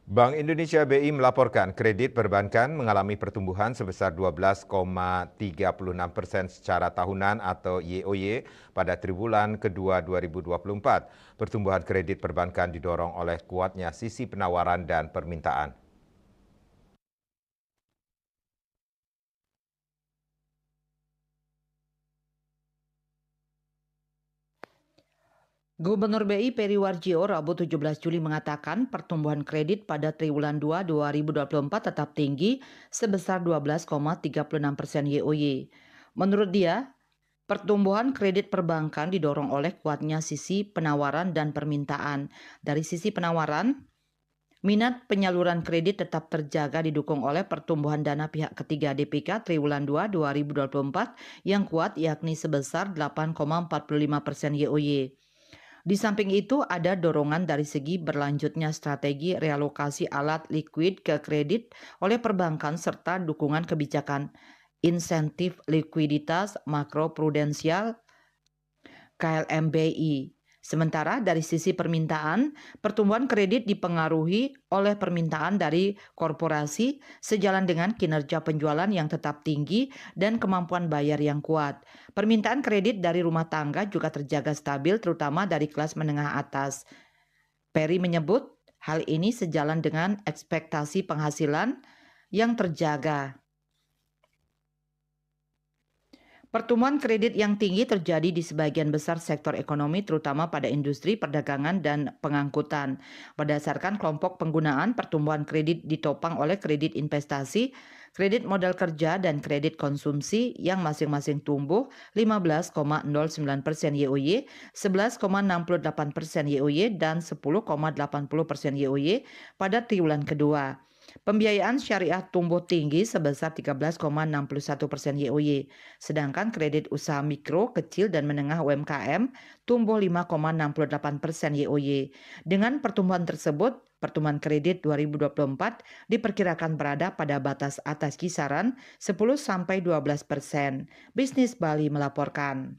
Bank Indonesia BI melaporkan kredit perbankan mengalami pertumbuhan sebesar 12,36% secara tahunan atau YoY pada triwulan kedua 2024. Pertumbuhan kredit perbankan didorong oleh kuatnya sisi penawaran dan permintaan. Gubernur BI Peri Warjio Rabu 17 Juli mengatakan pertumbuhan kredit pada triwulan 2 2024 tetap tinggi sebesar 12,36% YoY. Menurut dia, pertumbuhan kredit perbankan didorong oleh kuatnya sisi penawaran dan permintaan. Dari sisi penawaran, minat penyaluran kredit tetap terjaga didukung oleh pertumbuhan dana pihak ketiga DPK triwulan 2 2024 yang kuat yakni sebesar 8,45% YoY. Di samping itu, ada dorongan dari segi berlanjutnya strategi realokasi alat likuid ke kredit oleh perbankan serta dukungan kebijakan insentif likuiditas makroprudensial KLMBI. Sementara dari sisi permintaan, pertumbuhan kredit dipengaruhi oleh permintaan dari korporasi sejalan dengan kinerja penjualan yang tetap tinggi dan kemampuan bayar yang kuat. Permintaan kredit dari rumah tangga juga terjaga stabil terutama dari kelas menengah atas. Peri menyebut hal ini sejalan dengan ekspektasi penghasilan yang terjaga. Pertumbuhan kredit yang tinggi terjadi di sebagian besar sektor ekonomi terutama pada industri, perdagangan, dan pengangkutan. Berdasarkan kelompok penggunaan, pertumbuhan kredit ditopang oleh kredit investasi, kredit modal kerja, dan kredit konsumsi yang masing-masing tumbuh 15,09% YoY, 11,68% YoY, dan 10,80% YoY pada triwulan kedua. Pembiayaan syariah tumbuh tinggi sebesar 13,61% YoY, sedangkan kredit usaha mikro, kecil, dan menengah UMKM tumbuh 5,68% YoY. Dengan pertumbuhan tersebut, pertumbuhan kredit 2024 diperkirakan berada pada batas atas kisaran 10-12%. Bisnis Bali melaporkan.